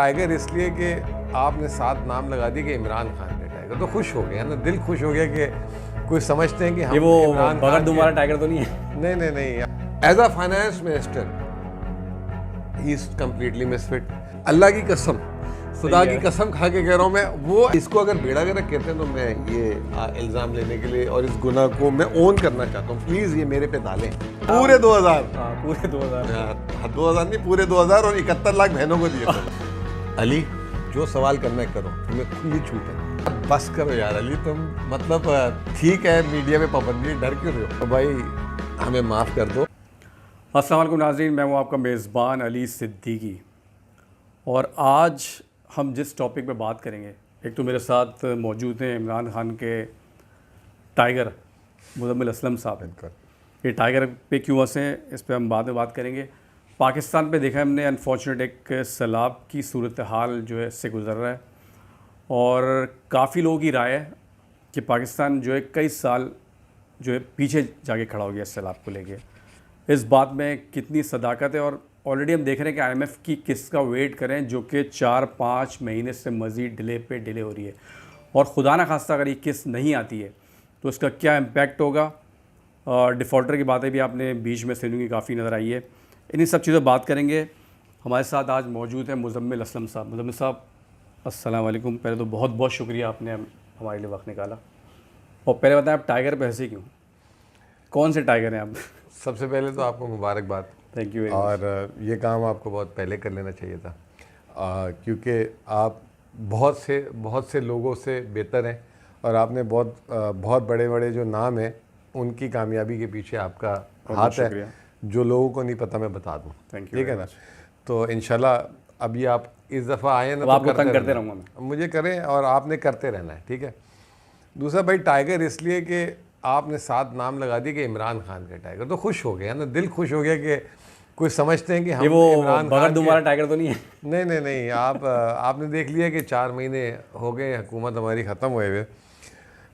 Tiger इसलिए कि आपने साथ नाम लगा दिया कि इमरान खान ने टाइगर, तो खुश हो गया ना, दिल खुश हो गया कि कोई समझते हैं कि हम ये वो इमरान बगैर खान तुम्हारा टाइगर तो नहीं है? नहीं नहीं नहीं, as a finance minister he is completely misfit. अल्लाह की कसम, खुदा की कसम खा के कह रहा हूँ मैं, वो इसको अगर बेड़ा गर्क कहते हैं तो मैं ये इल्ज़ाम लेने के लिए और इस गुनाह को मैं ओन करना चाहता हूँ। प्लीज़ ये मेरे पे डालें। पूरे 2000, पूरे 2000 2000 नहीं, पूरे 2000 और 71 लाख बहनों को दिए थे। अली, जो सवाल करना है करो, तुम्हें खुली छूट है। बस करो यार अली, तुम मतलब ठीक है मीडिया में पाबंदी, डर क्यों रहे हो? तो भाई हमें माफ़ कर दो। अस्सलाम वालेकुम नाज़रीन, मैं हूँ आपका मेज़बान अली सिद्दीकी। और आज हम जिस टॉपिक पे बात करेंगे, एक तो मेरे साथ मौजूद हैं इमरान खान के टाइगर मुज़म्मिल असलम साहब। ये टाइगर पे क्यों हंसे, इस पे हम बाद में बात करेंगे। पाकिस्तान पे देखा हमने अनफॉर्चुनेट एक सैलाब की सूरत हाल जो है इससे गुज़र रहा है, और काफ़ी लोगों की राय है कि पाकिस्तान जो है कई साल जो है पीछे जाके खड़ा हो गया इस सैलाब को लेके। इस बात में कितनी सदाकत है, और ऑलरेडी हम देख रहे हैं कि IMF की किस्त का वेट करें जो कि 4-5 महीने से मज़ीद डिले पे डिले हो रही है, और खुदा ना खास्ता अगर ये किस्त नहीं आती है तो इसका क्या इम्पैक्ट होगा। डिफ़ॉल्टर की बातें भी आपने बीच में सुनी की काफ़ी नज़र आई है। इन्हीं सब चीज़ों बात करेंगे। हमारे साथ आज मौजूद हैं मुज़म्मिल असलम साहब। मुज़म्मिल साहब अस्सलाम वालेकुम। पहले तो बहुत बहुत शुक्रिया आपने हमारे लिए वक्त निकाला, और पहले बताएं आप टाइगर पे हंसे क्यों, कौन से टाइगर हैं आप? सबसे पहले तो आपको मुबारकबाद। Thank you. और ये काम आपको बहुत पहले कर लेना चाहिए था, क्योंकि आप बहुत से लोगों से बेहतर हैं, और आपने बहुत बड़े बड़े जो नाम हैं उनकी कामयाबी के पीछे आपका हाथ है, जो लोगों को नहीं पता मैं बता दूं। थैंक यू, ठीक है ना? तो इंशाल्लाह अभी आप इस दफ़ा आए ना, तो आपको तंग करते रहूँगा मैं, मुझे करें और आपने करते रहना है। ठीक है। दूसरा भाई, टाइगर इसलिए कि आपने साथ नाम लगा दिया कि इमरान खान का टाइगर, तो खुश हो गया ना, दिल खुश हो गया कि कोई समझते हैं कि हम ये वो इमरान बगैर खान तुम्हारा टाइगर तो नहीं है? नहीं नहीं नहीं, आपने देख लिया कि 4 महीने हो गए हुकूमत हमारी ख़त्म हुए हुए।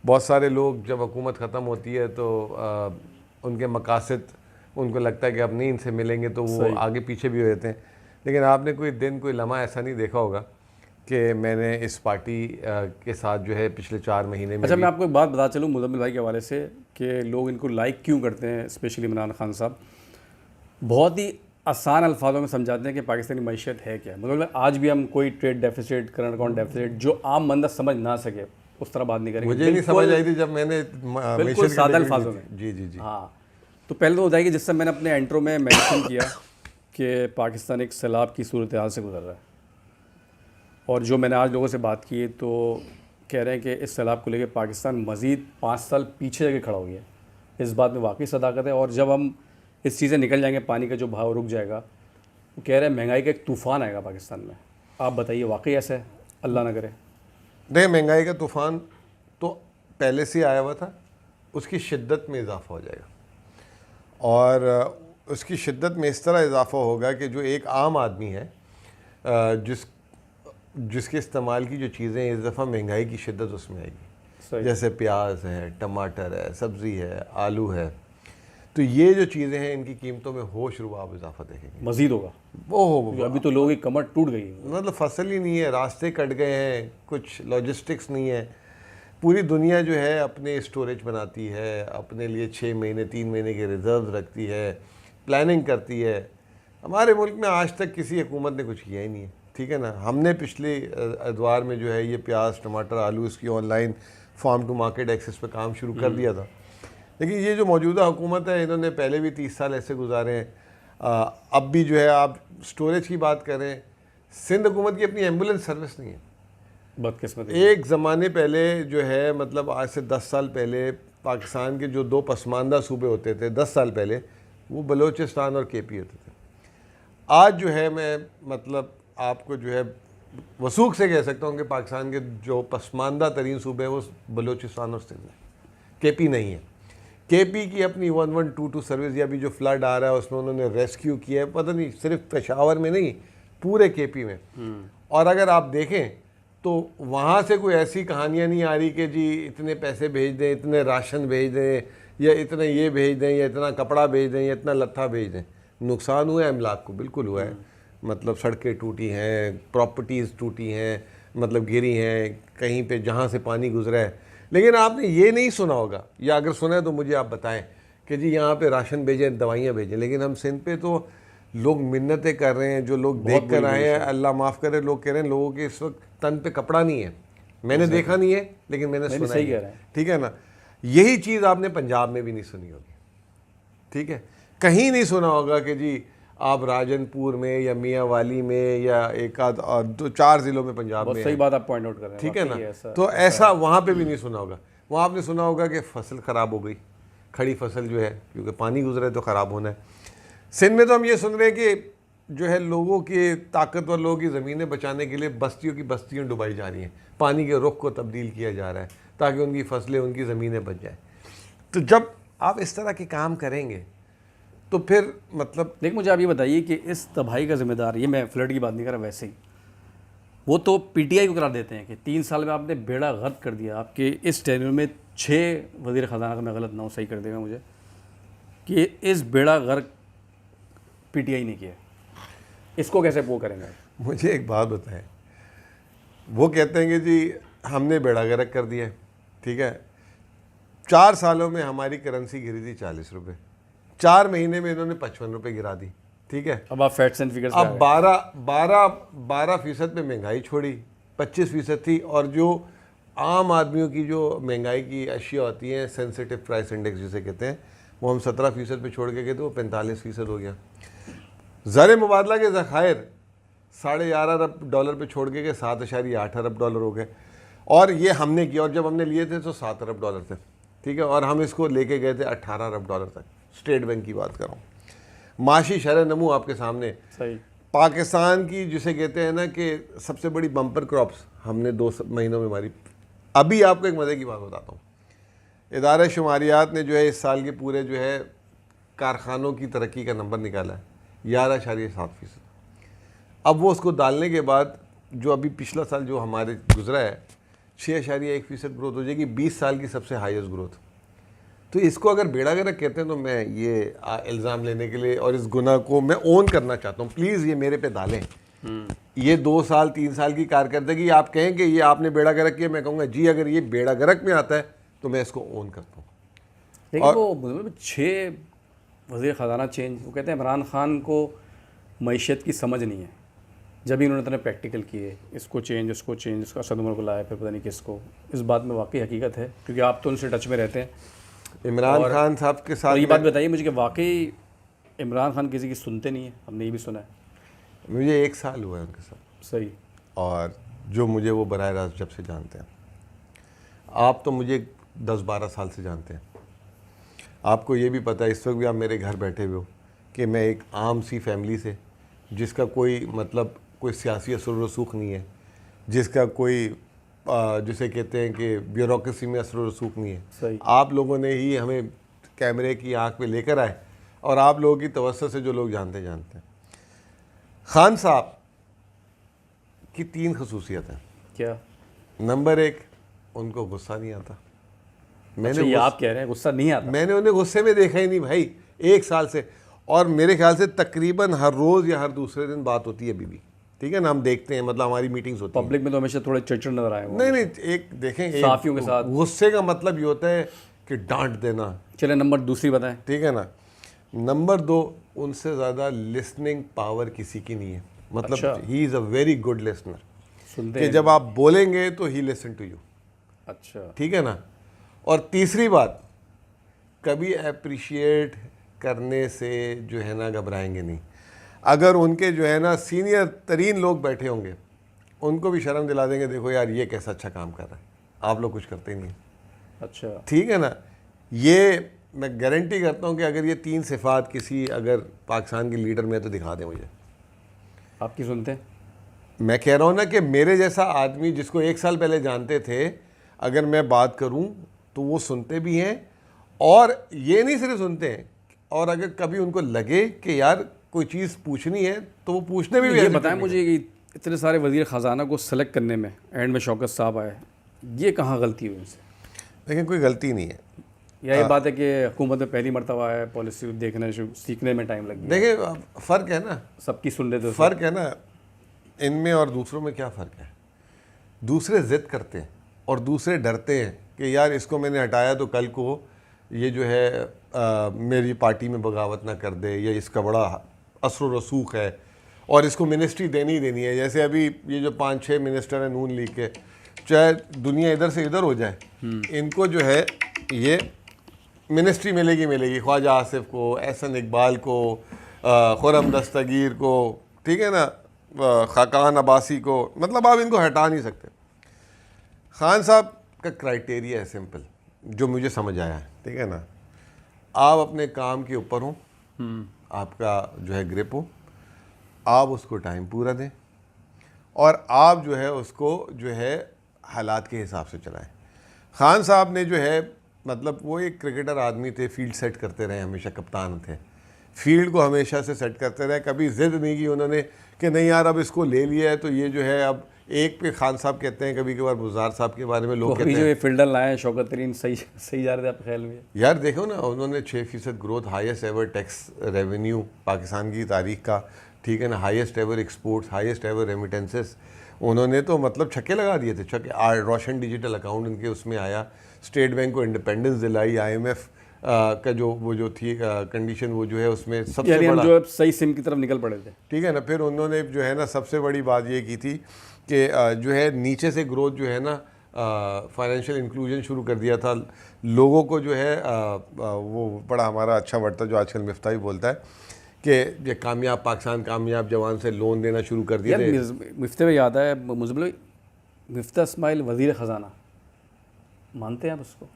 बहुत सारे लोग जब हुकूमत ख़त्म होती है तो उनके मकासद, उनको लगता है कि अब नहीं इनसे मिलेंगे तो वो आगे पीछे भी हो जाते हैं। लेकिन आपने कोई दिन कोई लम्हा ऐसा नहीं देखा होगा कि मैंने इस पार्टी के साथ जो है पिछले 4 महीने में। अच्छा, मैं आपको एक बात बता चलूँ मुज़म्मिल भाई के हवाले से कि लोग इनको लाइक क्यों करते हैं, स्पेशली इमरान खान साहब। बहुत ही आसान अल्फाजों में समझाते हैं कि पाकिस्तानी मईशत है क्या। मतलब आज भी हम कोई trade deficit, current account deficit जो आम बंदा समझ ना सके उस तरह बात नहीं करेंगे। मुझे नहीं समझ आई थी जब मैंने बिल्कुल सादा अल्फाजों में। जी जी जी। हाँ, तो पहले तो बताइए कि जिससे मैंने अपने इंट्रो में मेंशन किया कि पाकिस्तान एक सैलाब की सूरत हाल से गुजर रहा है, और जो मैंने आज लोगों से बात की तो कह रहे हैं कि इस सैलाब को लेकर पाकिस्तान मज़ीद 5 साल पीछे जाके खड़ा हो गया। इस बात में वाकई सदाकत है, और जब हम इस चीज़ें निकल जाएंगे, पानी का जो भाव रुक जाएगा, वो कह रहे हैं महंगाई का एक तूफ़ान आएगा पाकिस्तान में। आप बताइए वाकई ऐसा है? अल्लाह ना करे। नहीं, महंगाई का तूफ़ान तो पहले से आया हुआ था, उसकी शिद्दत में इजाफा हो जाएगा, और उसकी शिद्दत में इस तरह इजाफा होगा कि जो एक आम आदमी है जिसके इस्तेमाल की जो चीज़ें, इस दफ़ा महंगाई की शिद्दत उसमें आएगी। जैसे प्याज है, टमाटर है, सब्ज़ी है, आलू है, तो ये जो चीज़ें हैं इनकी कीमतों में होश रुबाब इजाफा देखेंगे, मज़ीद होगा। वो होगा। अभी तो लोगों की कमर टूट गई, मतलब फसल ही नहीं है, रास्ते कट गए हैं, कुछ लॉजिस्टिक्स नहीं है। पूरी दुनिया जो है अपने स्टोरेज बनाती है, अपने लिए 6 महीने 3 महीने के रिज़र्व रखती है, प्लानिंग करती है। हमारे मुल्क में आज तक किसी हुकूमत ने कुछ किया ही नहीं है। ठीक है ना? हमने पिछले अदवार में जो है ये प्याज, टमाटर, आलू, इसकी online farm to market access पे काम शुरू कर दिया था। लेकिन ये जो मौजूदा हुकूमत है, इन्होंने पहले भी 30 साल ऐसे गुजारे हैं। अब भी जो है आप स्टोरेज की बात करें, सिंध हुकूमत की अपनी एम्बुलेंस सर्विस नहीं है। बदकिस्मत। एक ज़माने पहले जो है, मतलब आज से 10 साल पहले, पाकिस्तान के जो 2 पसमानदा सूबे होते थे 10 साल पहले, वो बलूचिस्तान और KP होते थे। आज जो है मैं मतलब आपको जो है वसूख से कह सकता हूँ कि पाकिस्तान के जो पसमानदा तरीन सूबे हैं वो बलूचिस्तान और सिंध है, KP नहीं है। KP की अपनी 1122 सर्विस, या अभी जो फ्लड आ रहा है उसमें उन्होंने रेस्क्यू किया है, पता नहीं सिर्फ पेशावर में नहीं, पूरे KP में। और अगर आप देखें तो वहाँ से कोई ऐसी कहानियाँ नहीं आ रही कि जी इतने पैसे भेज दें, इतने राशन भेज दें, या इतने ये भेज दें, या इतना कपड़ा भेज दें, या इतना लत्था भेज दें। नुकसान हुआ है अमलाक को, बिल्कुल हुआ है। मतलब सड़कें टूटी हैं, प्रॉपर्टीज़ टूटी हैं, मतलब गिरी हैं कहीं पे जहाँ से पानी गुजरा है। लेकिन आपने ये नहीं सुना होगा, या अगर सुना है तो मुझे आप बताएं कि जी यहाँ पे राशन भेजें, दवाइयाँ भेजें। लेकिन हम सिंध पे तो लोग मिन्नतें कर रहे हैं, जो लोग देख कर आए हैं, अल्लाह माफ़ करे, लोग कह रहे हैं लोगों के इस वक्त तन पे कपड़ा नहीं है। मैंने देखा नहीं है लेकिन मैंने सुना है, ठीक है ना। यही चीज़ आपने पंजाब में भी नहीं सुनी होगी, ठीक है। कहीं नहीं सुना होगा कि जी आप राजनपुर में या मियाँवाली में या एक आध और 2-4 ज़िलों में पंजाब में, सही बात आप पॉइंट आउट कर रहे हैं, ठीक है ना। तो ऐसा वहाँ पे भी नहीं सुना होगा। वहाँ आपने सुना होगा कि फसल ख़राब हो गई, खड़ी फसल जो है, क्योंकि पानी गुजरे तो ख़राब होना है। सिंध में तो हम ये सुन रहे हैं कि जो है लोगों के, ताकतवर लोगों की ज़मीनें बचाने के लिए बस्तियों की बस्तियाँ डुबाई जा रही हैं, पानी के रुख को तब्दील किया जा रहा है ताकि उनकी फसलें, उनकी ज़मीनें बच जाए। तो जब आप इस तरह के काम करेंगे तो फिर मतलब लेकिन मुझे आप ये बताइए कि इस तबाही का जिम्मेदार, ये मैं फ्लड की बात नहीं कर रहा, वैसे ही वो तो पीटीआई को करार देते हैं कि 3 साल में आपने बेड़ा गर्क कर दिया। आपके इस टेन्यूर में 6 वज़ीर ख़जाना, का मैं गलत ना हूँ सही कर देगा मुझे, कि इस बेड़ा गर्क पीटीआई ने किया। इसको कैसे वो करेंगे? मुझे एक बात बताएं, वो कहते हैं कि जी हमने बेड़ा गर्क कर दिया, ठीक है। 4 सालों में हमारी करेंसी गिरी थी 40 रुपये, 4 महीने में इन्होंने 55 रुपये गिरा दी, ठीक है। अब आप फैक्ट्स एंड फिगर्स अब 12% में महंगाई छोड़ी, 25% थी। और जो आम आदमियों की जो महंगाई की अशिया होती हैं, सेंसिटिव प्राइस इंडेक्स जिसे कहते हैं, वो हम 17% पे छोड़ के गए थे, वो 45% हो गया। ज़र मुबादला के ज़खायर $11.5 अरब डॉलर पे छोड़ के गए, $7.8 अरब डॉलर हो गए। और ये हमने किया, और जब हमने लिए थे तो $7 अरब डॉलर थे, ठीक है। और हम इसको लेके गए थे 18 अरब डॉलर तक। स्टेट बैंक की बात कर रहा हूँ। माशी शरह नमू आपके सामने, सही। पाकिस्तान की जिसे कहते हैं ना कि सबसे बड़ी बम्पर क्रॉप्स हमने 2 महीनों में मारी। अभी आपको एक मज़े की बात बताता हूँ, इदारा शुमारियात ने जो है इस साल के पूरे जो है कारखानों की तरक्की का नंबर निकाला है 11.7%। अब वो उसको डालने के बाद जो अभी पिछला साल जो हमारे गुजरा है 6.1% ग्रोथ हो जाएगी, 20 साल की सबसे हाईएस्ट ग्रोथ। तो इसको अगर बेड़ा गर्क कहते हैं तो मैं ये इल्ज़ाम लेने के लिए और इस गुनाह को मैं ओन करना चाहता हूँ। प्लीज़ ये मेरे पे डालें। ये 2 साल 3 साल की कारकर्दगी आप कहें कि ये आपने बेड़ा गर्क किया, मैं कहूँगा जी अगर ये बेड़ा गर्क में आता है तो मैं इसको ओन करता हूँ। लेकिन वो 6 वज़ीर ख़जाना चेंज, वो कहते हैं इमरान खान को मईशत की समझ नहीं है। जब इन्होंने इतने प्रैक्टिकल किए, इसको चेंज, उसको चेंज, इसको असद उमर को लाया, फिर पता नहीं किसको। इस बात में वाकई हकीकत है, क्योंकि आप तो उनसे टच में रहते हैं। इमरान खान साहब के साथ ये बात बताइए मुझे कि वाकई इमरान खान किसी की सुनते नहीं है। हमने ये भी सुना है। मुझे 1 साल हुआ है उनके साथ। सही। और जो मुझे वो बराह रास्त जब से जानते हैं, आप तो मुझे 10-12 साल से जानते हैं। आपको ये भी पता है, इस वक्त भी आप मेरे घर बैठे हुए हो, कि मैं एक आम सी फैमिली से, जिसका कोई मतलब कोई सियासी असर रसूख नहीं है, जिसका कोई जिसे कहते हैं कि ब्यूरोक्रेसी में असर रसूख नहीं है। सही। आप लोगों ने ही हमें कैमरे की आंख पे लेकर आए, और आप लोगों की तवज्जो से जो लोग जानते हैं। खान साहब की 3 खसूसियत हैं। क्या? नंबर 1, उनको गुस्सा नहीं आता। अच्छा, ये आप कह रहे हैं गुस्सा नहीं आता? मैंने उन्हें गुस्से में देखा ही नहीं भाई 1 साल से। और मेरे ख्याल से तकरीबन हर रोज़ या हर दूसरे दिन बात होती है अभी भी, ठीक है ना। हम देखते हैं, मतलब हमारी मीटिंग्स होती हैं। पब्लिक में तो हमेशा थोड़े चिड़चिड़ नजर आए। नहीं, एक देखें, साफियों के साथ गुस्से का मतलब ये होता है कि डांट देना। चले नंबर दूसरी बताएं। ठीक है ना। नंबर 2, उनसे ज़्यादा लिसनिंग पावर किसी की नहीं है। मतलब he is a very good listener, सुनते कि जब आप बोलेंगे तो ही लिसन टू यू। अच्छा, ठीक है ना। और तीसरी बात, कभी अप्रिशिएट करने से जो है ना घबराएंगे नहीं। अगर उनके जो है ना सीनियर तरीन लोग बैठे होंगे, उनको भी शर्म दिला देंगे, देखो यार ये कैसा अच्छा काम कर रहा है, आप लोग कुछ करते ही नहीं। अच्छा, ठीक है ना। ये मैं गारंटी करता हूँ कि अगर ये 3 सिफात किसी अगर पाकिस्तान के लीडर में तो दिखा दें मुझे। आपकी सुनते हैं? मैं कह रहा हूँ ना कि मेरे जैसा आदमी जिसको 1 साल पहले जानते थे, अगर मैं बात करूँ तो वो सुनते भी हैं। और ये नहीं सिर्फ सुनते हैं, और अगर कभी उनको लगे कि यार कोई चीज़ पूछनी है तो वो पूछने में भी। ये बताएं मुझे कि इतने सारे वज़ीर ख़जाना को सेलेक्ट करने में एंड में शौकत साहब आए, ये कहाँ गलती हुई उनसे? लेकिन कोई गलती नहीं है। यही बात है कि हुकूमत में पहली मरतबा है, पॉलिसी देखने सीखने में टाइम लग गया। देखिए फ़र्क है ना, सबकी सुन लेते फ़र्क है ना इनमें और दूसरों में। क्या फ़र्क है? दूसरे ज़िद करते हैं और दूसरे डरते हैं कि यार इसको मैंने हटाया तो कल को ये जो है मेरी पार्टी में बगावत ना कर दे, या इसका बड़ा असर रसूख है और इसको मिनिस्ट्री देनी ही देनी है। जैसे अभी ये जो 5-6 मिनिस्टर हैं नून लीग के, चाहे दुनिया इधर से इधर हो जाए, इनको जो है ये मिनिस्ट्री मिलेगी। ख्वाजा आसिफ को, एहसन इकबाल को, खुरम दस्तगीर को, ठीक है ना, खाकान अब्बासी को, मतलब आप इनको हटा नहीं सकते। खान साहब का क्राइटेरिया है सिंपल, जो मुझे समझ आया है, ठीक है ना, आप अपने काम के ऊपर हो, आपका जो है ग्रिप हो, आप उसको टाइम पूरा दें और आप जो है उसको जो है हालात के हिसाब से चलाएं। खान साहब ने जो है मतलब वो एक क्रिकेटर आदमी थे, फील्ड सेट करते रहे, हमेशा कप्तान थे, फील्ड को हमेशा से सेट करते रहे, कभी ज़िद नहीं की उन्होंने कि नहीं यार अब इसको ले लिया है तो ये जो है अब एक पे खान साहब कहते हैं, कभी कभार बुज़ार साहब के बारे में लोग कहते हैं। जो ये फील्डर लाए हैं शौकत तरीन, सही जा रहे थे आपके ख्याल में? यार देखो ना, उन्होंने 6% growth, highest ever tax revenue Pakistan की तारीख का, ठीक है ना, highest ever exports, highest ever remittances, उन्होंने तो मतलब छक्के लगा दिए थे, छक्के। रोशन डिजिटल अकाउंट इनके उसमें आया, स्टेट बैंक को इंडिपेंडेंस दिलाई, IMF का जो थी कंडीशन वो जो है उसमें सबसे बड़ा, जो सही सिम की तरफ निकल पड़े थे, ठीक है ना। फिर उन्होंने जो है ना सबसे बड़ी बात ये की थी कि जो है नीचे से ग्रोथ जो है ना, फाइनेंशियल इंक्लूजन शुरू कर दिया था लोगों को, जो है वो बड़ा हमारा अच्छा वर्ड था जो आजकल मिफ्ता भी बोलता है कि ये कामयाब पाकिस्तान कामयाब जवान से लोन देना शुरू कर दिया। मिफ्ते में याद है मुझे, मिफ्ता इस्माइल वज़ीर ख़जाना, मानते हैं आप उसको?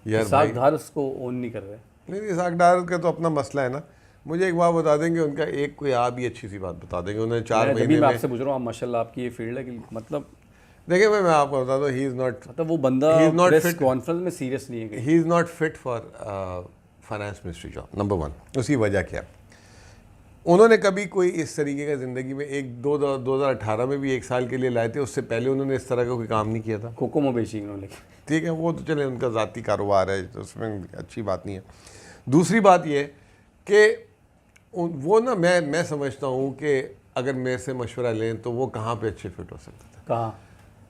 यार इसाक डार उसको ओन नहीं कर रहे। नहीं, इसाक डार का तो अपना मसला है ना। मुझे एक बात बता देंगे, उनका एक कोई आप भी अच्छी सी बात बता देंगे। उन्होंने 4 महीने में, आपसे पूछ रहा हूँ, माशाल्लाह आपकी ये फील्ड है कि मतलब देखिए मैं आपको बता दूँ, ही इज़ नॉट, मतलब वो बंदा प्रेस कॉन्फ्रेंस में सीरियस नहीं है, he is not fit for finance ministry job, number 1। उसकी वजह क्या? उन्होंने कभी कोई इस तरीके का ज़िंदगी में 2018 में भी 1 साल के लिए लाए थे, उससे पहले उन्होंने इस तरह का कोई काम नहीं किया था। कोकोमो बेची उन्होंने, ठीक है, वो तो चले उनका ज़ाती कारोबार है, तो उसमें अच्छी बात नहीं है। दूसरी बात ये कि वो ना, मैं समझता हूँ कि अगर मेरे से मशवरा लें तो वो कहाँ पे अच्छे फिट हो सकते थे? कहाँ?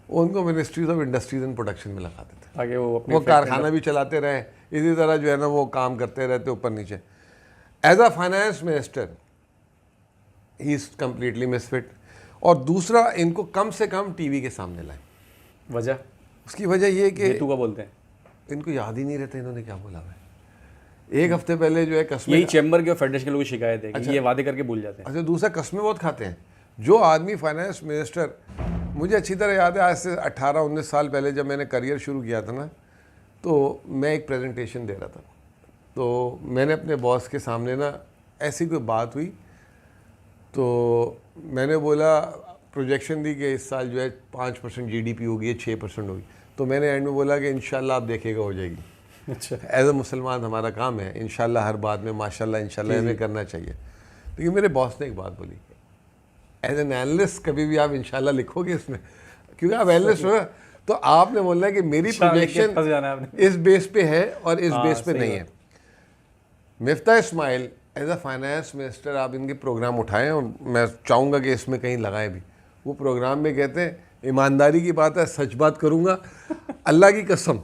उनको ministries of industries and production में लगाते थे, ताकि वो कारखाना भी चलाते रहे, इसी तरह जो है ना वो काम करते रहते ऊपर नीचे। As a finance minister he is completely misfit. और दूसरा, इनको कम से कम टीवी के सामने लाएं। वजह? उसकी वजह ये कि तू का बोलते हैं, इनको याद ही नहीं रहता इन्होंने क्या बोला है। एक हफ्ते पहले जो है कस्में, यही चैम्बर के और फेडरेशन के लोगों की शिकायत है कि ये वादे करके भूल जाते हैं। अच्छा, दूसरा कस्में बहुत खाते हैं। जो आदमी फाइनेंस मिनिस्टर, मुझे अच्छी तरह याद है आज से 18-19 साल पहले जब मैंने करियर शुरू किया था ना, तो मैं एक प्रेजेंटेशन दे रहा था, तो मैंने अपने बॉस के सामने ना ऐसी कोई बात हुई, तो मैंने बोला, प्रोजेक्शन दी कि इस साल जो है 5% GDP होगी, 6% होगी, तो मैंने एंड में बोला कि इंशाल्लाह आप देखेगा हो जाएगी। अच्छा, एज अ मुसलमान हमारा काम है इंशाल्लाह, हर बात में माशाल्लाह इंशाल्लाह हमें करना चाहिए। लेकिन मेरे बॉस ने एक बात बोली, एज एन एनालिस्ट कभी भी आप इंशाल्लाह लिखोगे इसमें, क्योंकि आप एनालिस्ट हो, तो आपने बोलना है कि मेरी प्रोजेक्शन इस बेस पे है और इस बेस पे नहीं है। Miftah Ismail as a finance minister, आप इनके प्रोग्राम उठाएं और मैं चाहूँगा कि इसमें कहीं लगाएं भी। वो प्रोग्राम में कहते हैं, ईमानदारी की बात है, सच बात करूँगा, अल्लाह की कसम,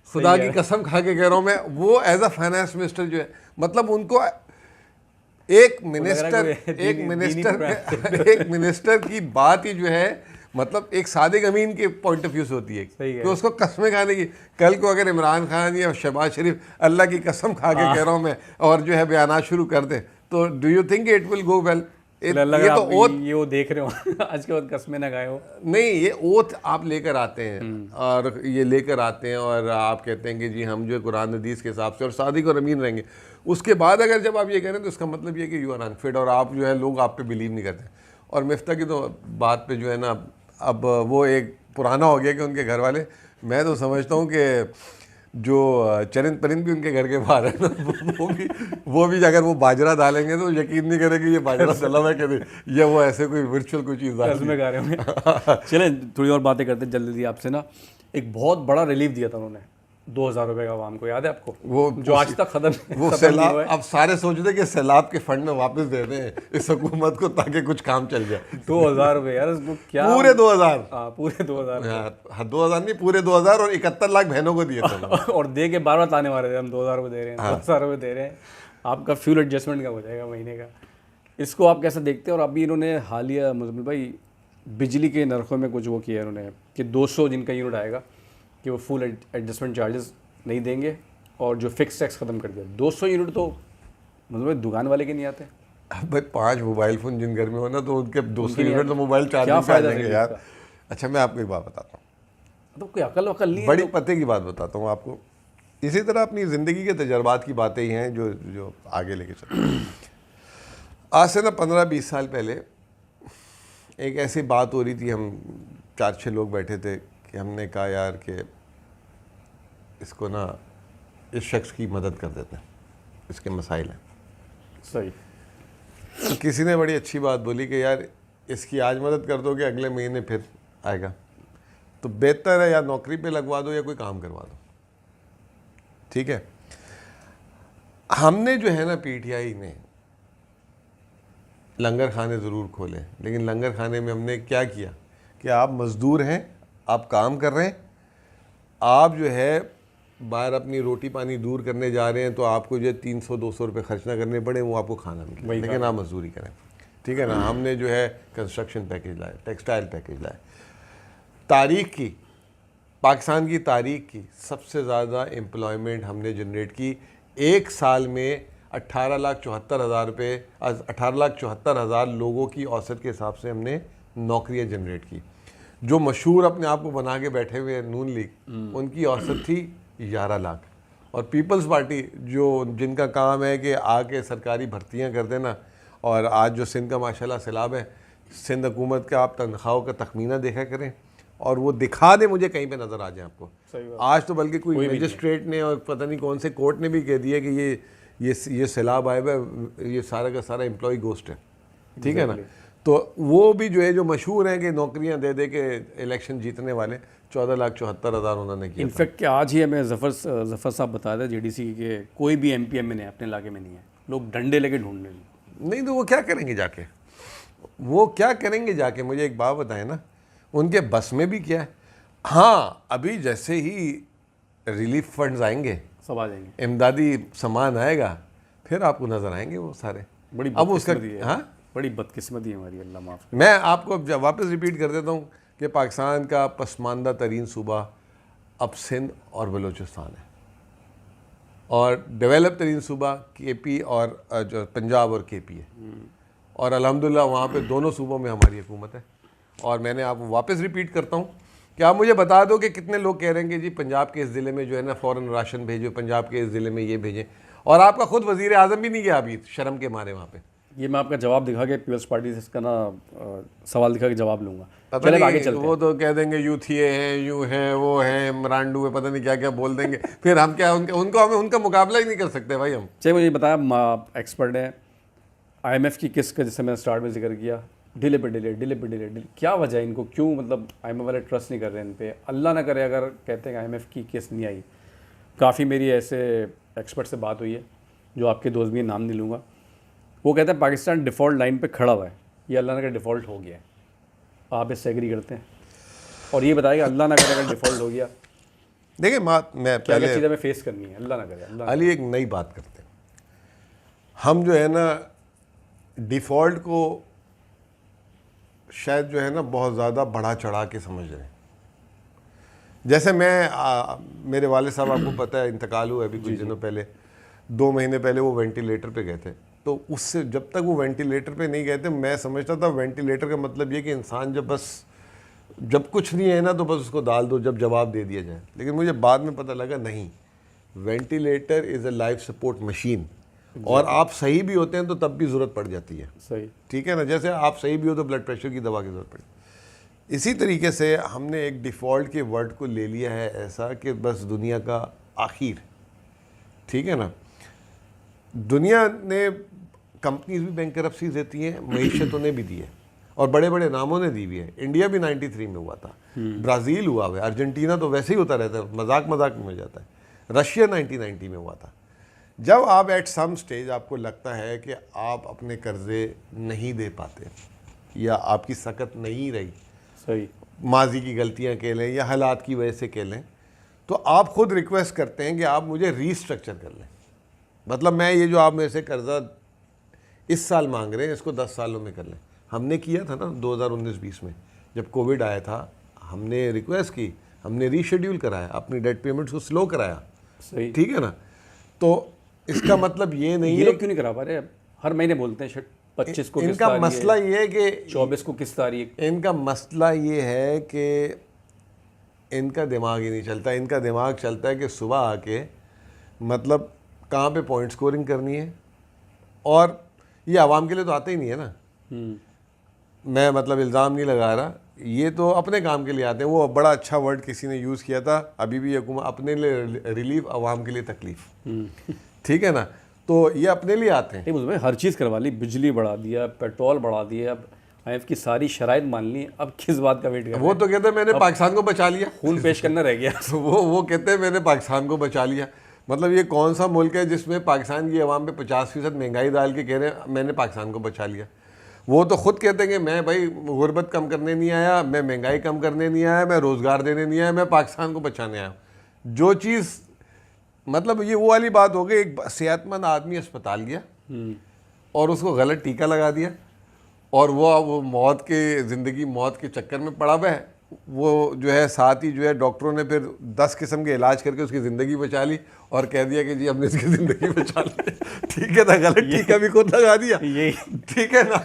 खुदा की कसम खा के कह रहा हूँ मैं, वो एज अ फाइनेंस मिनिस्टर जो है, मतलब उनको एक मिनिस्टर की बात ही जो है, मतलब एक सादिक अमीन के पॉइंट ऑफ व्यू से होती है कि उसको कसमें खाने की। कल को अगर इमरान खान या शहबाज शरीफ अल्लाह की कसम खा के कह रहा हूँ मैं, और जो है बयान शुरू कर दे, तो do you think it will go well? ये तो ओथ, ये वो देख रहे हो आज के बाद कसमें ना खाए हो। नहीं, ये ओथ आप लेकर आते हैं और ये लेकर आते हैं और आप कहते हैं कि जी हम जो है कुरान हदीस के हिसाब से और सादिक और अमीन रहेंगे। उसके बाद अगर जब आप ये कह रहे हैं तो इसका मतलब ये कि यू आर अनफिट और आप जो है लोग आप पे बिलीव नहीं करते। और मिफ्ता की तो बात पे जो है ना, अब वो एक पुराना हो गया कि उनके घर वाले, मैं तो समझता हूँ कि जो चरिंद परिंद भी उनके घर के बाहर है ना, वो भी अगर वो बाजरा डालेंगे तो यकीन नहीं करेंगे ये बाजरा डला हुआ है कि ये वो ऐसे कोई वर्चुअल कोई चीज़ में गा रहे होंगे। चलें थोड़ी और बातें करते हैं जल्दी आपसे ना। एक बहुत बड़ा रिलीफ दिया था उन्होंने 2,000 रुपये का आवाम को, याद है आपको? वो जो आज तक खत्म वो खत्म नहीं सैलाब, हुआ है। अब सारे सोच रहे कि सैलाब के फंड में वापस दे दें इस हुकूमत को ताकि कुछ काम चल जाए। 2,000 रुपये यार, उसको क्या पूरे 2000, हाँ पूरे 2,000 यार 2000 नहीं, पूरे 2000 और 71 लाख बहनों को दिए थे। और दे के बार बार ताने मारे थे, हम 2,000 रुपये दे रहे हैं, 2,000 रुपये दे रहे हैं, आपका फ्यूल एडजस्टमेंट कब हो जाएगा महीने का? इसको आप कैसे देखते हैं? और अभी इन्होंने हालिया मुजम्मिल भाई बिजली के नरखों में कुछ वो किया है इन्होंने कि 200 जिनका यूनिट आएगा कि वो फुल एडजस्टमेंट चार्जेस नहीं देंगे, और जो फिक्स टैक्स ख़त्म कर दिया। 200 यूनिट तो मतलब दुकान वाले के नहीं आते। अब भाई 5 मोबाइल फ़ोन जिन घर में हो ना, तो उनके 200 यूनिट तो मोबाइल क्या चार्जिंग पे आ फ़ायदा जाएंगे देंगे यार। अच्छा, मैं आपको एक बात बताता हूँ, तो कोई अकल वकल नहीं है बड़ी तो? पते की बात बताता हूँ आपको। इसी तरह अपनी ज़िंदगी के तजर्बात की बातें ही हैं जो जो आगे लेके चलते। आज से ना 15-20 साल पहले एक ऐसी बात हो रही थी, हम 4-6 लोग बैठे थे कि हमने कहा यार कि इसको ना इस शख्स की मदद कर देते हैं, इसके मसाइल हैं। सही। तो किसी ने बड़ी अच्छी बात बोली कि यार इसकी आज मदद कर दोगे, अगले महीने फिर आएगा, तो बेहतर है या नौकरी पे लगवा दो या कोई काम करवा दो। ठीक है, हमने जो है ना पीटीआई ने लंगर खाने ज़रूर खोले, लेकिन लंगर खाने में हमने क्या किया कि आप मज़दूर हैं, आप काम कर रहे हैं, आप जो है बाहर अपनी रोटी पानी दूर करने जा रहे हैं, तो आपको जो 300-200 रुपये खर्च ना करने पड़े, वो आपको खाना मिले, लेकिन आप मजदूरी करें। ठीक है ना। हमने जो है कंस्ट्रक्शन पैकेज लाए, टेक्सटाइल पैकेज लाए। तारीख की, पाकिस्तान की तारीख की सबसे ज़्यादा एम्प्लॉयमेंट हमने जनरेट की। एक साल में 18,74,000 रुपये, 18,74,000 लोगों की औसत के हिसाब से हमने नौकरियां जनरेट की। जो मशहूर अपने आप को बना के बैठे हुए नून लीग, उनकी औसत थी 11 लाख। और पीपल्स पार्टी जो जिनका काम है कि आके सरकारी भर्तियां कर देना, और आज जो सिंध का माशाल्लाह सैलाब है, सिंध हुकूमत का आप तनख्वाहों का तखमीना देखा करें और वो दिखा दे मुझे कहीं पे नज़र आ जाए आपको। आज तो बल्कि कोई मजिस्ट्रेट ने और पता नहीं कौन से कोर्ट ने भी कह दिया कि ये सैलाब आए हुआ, ये सारा का सारा एम्प्लॉय गोस्ट है। ठीक है ना। तो वो भी जो है जो मशहूर हैं कि नौकरियां दे दे के इलेक्शन जीतने वाले, 14,74,000 उन्होंने किया। इनफैक्ट आज ही हमें जफ़र साहब बताया था JDC के कोई भी MP में नहीं, अपने इलाके में नहीं है, लोग डंडे लेके ढूंढ रहे हैं। नहीं तो वो क्या करेंगे जाके, वो क्या करेंगे जाके, मुझे एक बात बताएं ना, उनके बस में भी क्या है। हाँ, अभी जैसे ही रिलीफ फंड्स आएंगे, सब आ जाएंगे, इमदादी सामान आएगा, फिर आपको नज़र आएंगे वो सारे। बड़ी अब उसका हाँ बड़ी बदकिस्मती है हमारी, अल्लाह माफ़। मैं आपको वापस रिपीट कर देता हूँ कि पाकिस्तान का पसमानदा तरीन सूबा अब सिंध और बलूचिस्तान है, और डेवलप तरीन सूबा KP और जो पंजाब और KP है, और अल्हम्दुलिल्लाह वहाँ पे दोनों सूबों में हमारी हुकूमत है। और मैंने आपको वापस रिपीट करता हूँ कि आप मुझे बता दो कि कितने लोग कह रहे हैं कि जी पंजाब के इस ज़िले में जो है ना फ़ौरन राशन भेजो, पंजाब के इस ज़िले में ये भेजें, और आपका खुद वज़ीर आज़म भी नहीं गया अभी शर्म के मारे वहाँ पे। ये मैं आपका जवाब दिखा के पीपल्स पार्टी से इसका ना सवाल दिखा के जवाब लूँगा। पता नहीं, आगे चलते वो तो कह देंगे यूथिए हैं, यूँ हैं, वो हैं, मरांडू है, पता नहीं क्या क्या बोल देंगे, फिर हम क्या उनका मुकाबला ही नहीं कर सकते भाई हम। चलिए मुझे बताया, एक्सपर्ट हैं IMF की किस्त का, जैसे मैंने स्टार्ट में जिक्र किया, डिले पे डिले, क्या वजह है इनको, क्यों मतलब IMF वाले ट्रस्ट नहीं कर रहे हैं इन पे? अल्लाह ना करे अगर कहते हैं कि IMF की किस्त नहीं आई। काफ़ी मेरी ऐसे एक्सपर्ट से बात हुई है, जो आपके दोस्त भी, नाम नहीं लूँगा, वो कहते हैं पाकिस्तान डिफ़ॉल्ट लाइन पे खड़ा हुआ है, ये अल्लाह ना करे डिफ़ॉल्ट हो गया है। आप इससे एग्री करते हैं? और ये बताइए अल्लाह ना करे अगर डिफ़ॉल्ट हो गया, देखिए मैं क्या क्या चीज़ें हमें फेस करनी है, अल्लाह ना करे। अली एक नई बात करते हैं हम, जो है ना डिफ़ॉल्ट को शायद जो है ना बहुत ज़्यादा बढ़ा चढ़ा के समझ रहे हैं। जैसे मेरे वाले साहब, आपको पता है इंतकाल हुआ अभी कुछ दिनों पहले, 2 महीने पहले वो वेंटिलेटर पे गए थे। तो उससे जब तक वो वेंटिलेटर पे नहीं गए थे, मैं समझता था वेंटिलेटर का मतलब ये कि इंसान जब कुछ नहीं है ना तो बस उसको डाल दो, जब जवाब दे दिया जाए। लेकिन मुझे बाद में पता लगा नहीं, ventilator is a life support machine, और आप सही भी होते हैं तो तब भी ज़रूरत पड़ जाती है। सही, ठीक है ना। जैसे आप सही भी हो तो ब्लड प्रेशर की दवा की ज़रूरत पड़ी। इसी तरीके से हमने एक डिफ़ॉल्ट के वर्ड को ले लिया है ऐसा कि बस दुनिया का आखिर। ठीक है ना। दुनिया ने कंपनीज भी बैंकरप्सी देती हैं, मईशतों ने भी दी है, और बड़े बड़े नामों ने दी भी है। इंडिया भी 93 में हुआ था, ब्राज़ील हुआ है, अर्जेंटीना तो वैसे ही होता रहता है, मजाक में हो जाता है। रशिया 1990 में हुआ था। जब आप एट सम स्टेज आपको लगता है कि आप अपने कर्जे नहीं दे पाते या आपकी सकत नहीं रही, सही, माजी की गलतियां कह लें या हालात की वजह से कह लें, तो आप खुद रिक्वेस्ट करते हैं कि आप मुझे रीस्ट्रक्चर कर लें। मतलब मैं ये जो आप मेरे से कर्जा इस साल मांग रहे हैं इसको 10 सालों में कर लें। हमने किया था ना 2019-20 में जब कोविड आया था, हमने रिक्वेस्ट की, हमने रीशेड्यूल कराया, अपनी डेट पेमेंट्स को स्लो कराया। सही, ठीक है ना। तो इसका मतलब ये नहीं ये है, लोग क्यों नहीं करा पा रहे? हर महीने बोलते हैं 25 को किस्त इनका आ रही है, मसला ये है कि 24 को किस्त आ रही है। इनका मसला ये है कि इनका दिमाग ही नहीं चलता। इनका दिमाग चलता है कि सुबह आके मतलब कहाँ पे पॉइंट स्कोरिंग करनी है, और ये आवाम के लिए तो आते ही नहीं है ना। मैं मतलब इल्ज़ाम नहीं लगा रहा, ये तो अपने काम के लिए आते हैं। वो बड़ा अच्छा वर्ड किसी ने यूज़ किया था, अभी भी हुकूमत अपने लिए रिलीफ, आवाम के लिए तकलीफ। ठीक है ना। तो ये अपने लिए आते हैं। नहीं मुझे हर चीज़ करवा ली, बिजली बढ़ा दिया, पेट्रोल बढ़ा दिया, अब IMF की सारी शराइत मान ली, अब किस बात का वेट कर रहे वो तो कहते हैं मैंने पाकिस्तान को बचा लिया। हैं? खून पेश करना रह गया। वो कहते हैं मैंने पाकिस्तान को बचा लिया। मतलब ये कौन सा मुल्क है जिसमें पाकिस्तान की आवाम पे 50% महंगाई डाल के कह रहे हैं मैंने पाकिस्तान को बचा लिया। वो तो खुद कहते हैं कि मैं भाई गुर्बत कम करने नहीं आया, मैं महंगाई कम करने नहीं आया, मैं रोज़गार देने नहीं आया, मैं पाकिस्तान को बचाने आया। जो चीज़ मतलब ये वो वाली बात हो गई, एक सेहतमंद आदमी अस्पताल गया और उसको गलत टीका लगा दिया और वो मौत के ज़िंदगी मौत के चक्कर में पड़ा हुआ है। वो जो है साथ ही जो है डॉक्टरों ने फिर 10 किस्म के इलाज करके उसकी ज़िंदगी बचा ली और कह दिया कि जी हमने इसकी ज़िंदगी बचा ली। ठीक है ना, गलत टीका भी खुद लगा दिया। यही ठीक है ना।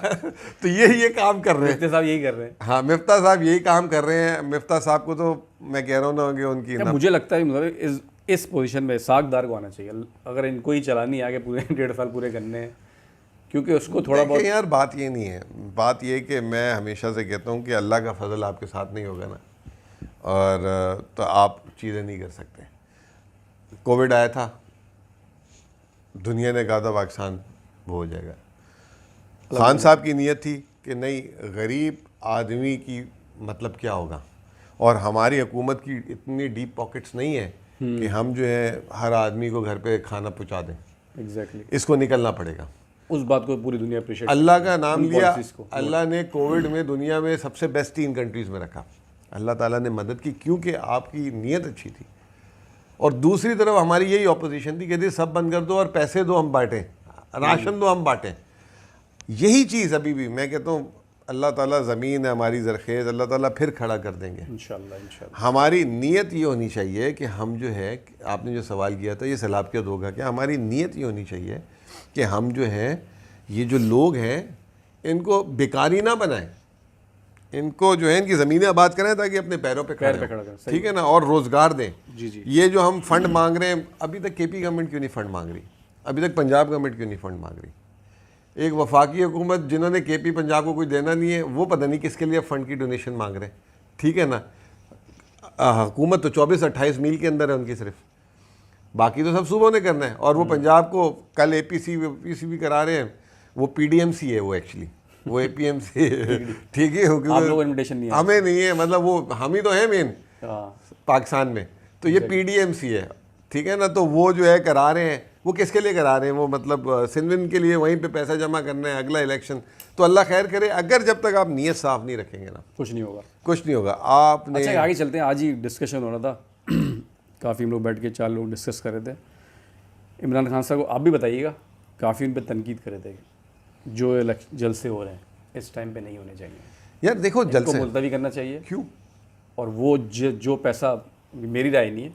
तो ये काम कर रहे हैं। मिफ्ती साहब, यही कर रहे हैं। हाँ, मिफ्ता साहब यही काम कर रहे हैं। मिफ्ता साहब को तो मैं कह रहा हूँ ना कि उनकी क्या मुझे लगता है मतलब इस पोजीशन में सागदार को आना चाहिए, अगर इनको ही चलानी आगे पूरे 1.5 साल पूरे करने हैं, क्योंकि उसको थोड़ा बहुत। यार बात ये नहीं है, बात ये कि मैं हमेशा से कहता हूँ कि अल्लाह का फजल आपके साथ नहीं होगा ना, और तो आप चीज़ें नहीं कर सकते। कोविड आया था, दुनिया ने कहा था पाकिस्तान वो हो जाएगा। खान साहब की नीयत थी कि नहीं, गरीब आदमी की मतलब क्या होगा, और हमारी हुकूमत की इतनी डीप पॉकेट्स नहीं है कि हम जो है हर आदमी को घर पे खाना पहुंचा दें। एग्जैक्टली, इसको निकलना पड़ेगा। उस बात को पूरी दुनिया अप्रिशिएट। अल्लाह का नाम लिया, को अल्लाह ने कोविड में दुनिया में सबसे बेस्ट 3 कंट्रीज़ में रखा। अल्लाह ताला ने मदद की क्योंकि आपकी नीयत अच्छी थी। और दूसरी तरफ हमारी यही ऑपोजिशन थी, कहती सब बंद कर दो और पैसे दो हम बांटें, राशन दो हम बांटें। यही चीज़ अभी भी मैं कहता हूँ, अल्लाह ताला ज़मीन है हमारी ज़रखेज़, अल्लाह ताला फिर खड़ा कर देंगे इंशाल्लाह। हमारी नीयत ये होनी चाहिए कि हम जो है, आपने जो सवाल किया था ये सलाबियत होगा क्या, हमारी नीयत ये होनी चाहिए कि हम जो है ये जो लोग हैं इनको बेकारी ना बनाएं, इनको जो है इनकी ज़मीनें आबाद करें ताकि अपने पैरों पे खड़े हों। ठीक है ना, और रोज़गार दें। जी। ये जो हम फंड मांग रहे हैं, अभी तक KP गवर्नमेंट क्यों नहीं फंड मांग रही, अभी तक पंजाब गवर्नमेंट क्यों नहीं फंड मांग रही। एक वफाकी हुकूमत जिन्होंने KP पंजाब को कुछ देना नहीं है, वो पता नहीं किसके लिए फ़ंड की डोनेशन मांग रहे हैं। ठीक है ना, हुकूमत तो 24-28 मील के अंदर है उनकी सिर्फ, बाकी तो सब सूबों ने करना है। और वो पंजाब को कल APC भी करा रहे हैं, वो PDMC है वो एक्चुअली, वो APMC ठीक है, आप लोगों को इन्विटेशन नहीं है, हमें नहीं है, मतलब वो हम ही तो हैं मेन पाकिस्तान में, तो ये PDMC है। ठीक है ना, तो वो जो है करा रहे हैं, वो किसके लिए करा रहे हैं, वो मतलब सिंधविन के लिए, वहीं पे पैसा जमा करना है अगला इलेक्शन। तो अल्लाह खैर करे, अगर जब तक आप नीयत साफ नहीं रखेंगे ना कुछ नहीं होगा, कुछ नहीं होगा। आपने अच्छा आगे चलते हैं। आज ही डिस्कशन हो रहा था काफ़ी हम लोग बैठ के 4 लोग डिस्कस कर रहे थे। इमरान खान साहब को आप भी बताइएगा, काफ़ी उन पर तनकीद कर रहे थे, जो जलसे हो रहे हैं इस टाइम पे नहीं होने चाहिए। यार देखो, जलसे मुलतवी करना चाहिए। क्यों? और वो जो पैसा, मेरी राय नहीं है,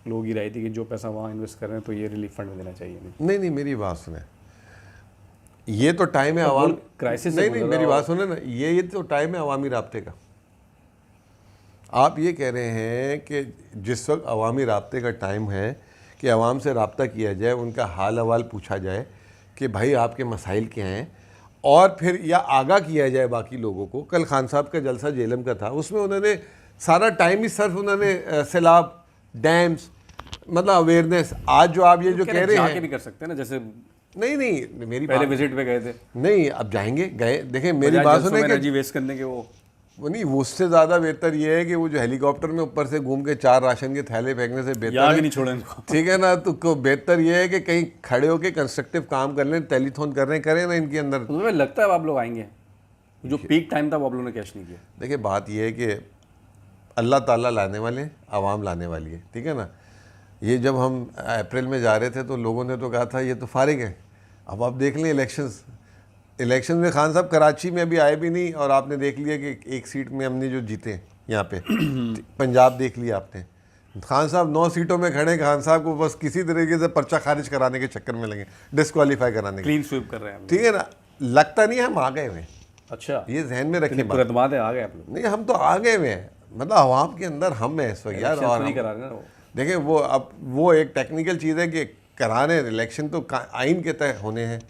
लोगों की राय थी कि जो पैसा वहाँ इन्वेस्ट कर रहे हैं तो ये रिलीफ फंड में देना चाहिए। नहीं, मेरी बात सुने, ये तो टाइम है आवाम क्राइसिस। नहीं, मेरी बात सुने ना, ये तो टाइम है अवामी राब्ते का। आप ये कह रहे हैं कि जिस वक्त अवामी राब्ते का टाइम है कि अवाम से रब्ता किया जाए, उनका हाल अहवाल पूछा जाए कि भाई आपके मसाइल क्या हैं, और फिर या आगाह किया जाए बाकी लोगों को। कल खान साहब का जलसा जेलम का था, उसमें उन्होंने सारा टाइम ही सिर्फ उन्होंने सैलाब, डैम्स, मतलब अवेयरनेस। आज जो आप ये जो कह रहे हैं भी कर सकते हैं ना, जैसे नहीं मेरी पहले विजिट पे गए थे, नहीं अब जाएंगे, गए देखें, मेरी बात सुने, एनर्जी वेस्ट करने के वो वो नहीं, वो उससे ज़्यादा बेहतर ये है कि वो जो हेलीकॉप्टर में ऊपर से घूम के 4 राशन के थैले फेंकने से बेहतर यहाँ है, भी नहीं छोड़े इनको। ठीक है ना, तो बेहतर ये है कि कहीं खड़े होके कंस्ट्रक्टिव काम कर लें, टेलीथॉन कर रहे हैं, करें ना इनके अंदर। तो तुम्हें लगता है अब आप लोग आएंगे? जो पीक टाइम था वो आप लोगों ने कैश नहीं किया। देखिए बात ये है कि अल्लाह ताला लाने वाले, आवाम लाने वाली है, ठीक है ना। ये जब हम अप्रैल में जा रहे थे तो लोगों ने तो कहा था ये तो फारिग है। अब आप देख लें इलेक्शन में खान साहब कराची में अभी आए भी नहीं, और आपने देख लिया कि एक सीट में हमने जो जीते यहाँ पे पंजाब देख लिया आपने। खान साहब 9 सीटों में खड़े, खान साहब को बस किसी तरीके से पर्चा खारिज कराने के चक्कर में लगे, डिस्क्वालीफाई कराने के, क्लीन स्वीप कर रहे हैं हम। ठीक है ना। लगता नहीं हम आ गए हुए हैं, अच्छा, ये जहन में रखें बात। पुरतमाद है, आ गए आप लोग। नहीं, हम तो आ गए हुए हैं, मतलब आवाम के अंदर हम हैं इस वक्त यार। इलेक्शन और तो नहीं करा रहे ना वो। देखें वो अब वो एक टेक्निकल चीज़ है कि कराने इलेक्शन तो आइन के तहत होने हैं,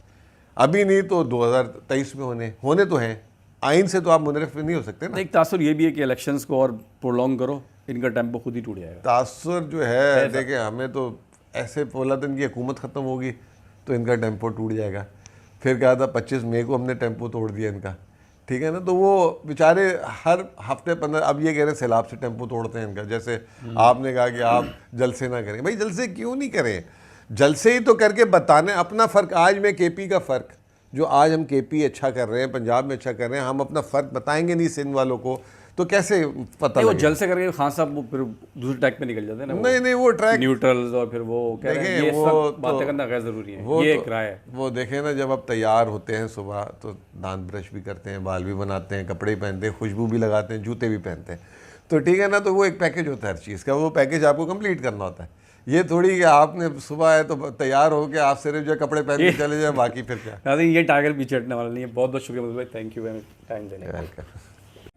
अभी नहीं तो 2023 में होने तो हैं। आइन से तो आप मुनरफ नहीं हो सकते ना। एक तासुर ये भी है कि इलेक्शंस को और प्रोलॉन्ग करो, इनका टेम्पो खुद ही टूट जाएगा। तासुर जो है देखें, हमें तो ऐसे बोला था इनकी हुकूमत ख़त्म होगी तो इनका टेम्पो टूट जाएगा। फिर कहा था 25 मई को हमने टेम्पो तोड़ दिया इनका, ठीक है ना। तो वो बेचारे हर हफ्ते 15, अब ये कह रहे हैं सैलाब से टेम्पो तोड़ते हैं इनका। जैसे आपने कहा कि आप जलसे ना करें, भाई जलसे क्यों नहीं करें, जलसे ही तो करके बताने अपना फ़र्क। आज में केपी का फ़र्क, जो आज हम केपी अच्छा कर रहे हैं, पंजाब में अच्छा कर रहे हैं, हम अपना फ़र्क बताएंगे नहीं सिंध वालों को तो कैसे पता वो लगेगा? जल से करके खान साहब वो फिर दूसरे ट्रैक पे निकल जाते हैं ना। नहीं वो ट्रैक न्यूट्रल्स और फिर वो कह रहे हैं देखें, ये वो सब तो- बातें करना गैर ज़रूरी है, ये एक राय है। वो देखें ना, जब आप तैयार होते हैं सुबह तो दांत ब्रश भी करते हैं, बाल भी बनाते हैं, कपड़े भी पहनते हैं, खुशबू भी लगाते हैं, जूते भी पहनते हैं, तो ठीक है ना। तो वो एक पैकेज होता है हर चीज़ का, वो पैकेज आपको कंप्लीट करना होता है। ये थोड़ी कि आपने सुबह आए तो तैयार हो के आप सिर्फ जो कपड़े पहन के चले जाए, बाकी फिर क्या। नाज़रीन, ये टाइगर पीछे हटने वाला नहीं है। बहुत बहुत शुक्रिया भाई, थैंक यू टाइम देने का। वेलकम।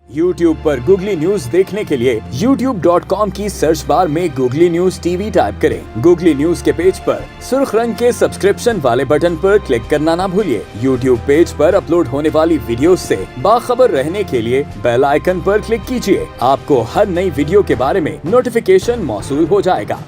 YouTube पर गूगली न्यूज देखने के लिए youtube.com की सर्च बार में गूगली न्यूज टीवी टाइप करें। गूगली न्यूज के पेज पर सुर्ख रंग के सब्सक्रिप्शन वाले बटन पर क्लिक करना ना भूलिए। YouTube पेज पर अपलोड होने वाली वीडियोस से बाखबर रहने के लिए बेल आइकन पर क्लिक कीजिए। आपको हर नई वीडियो के बारे में नोटिफिकेशन मौसूल हो जाएगा।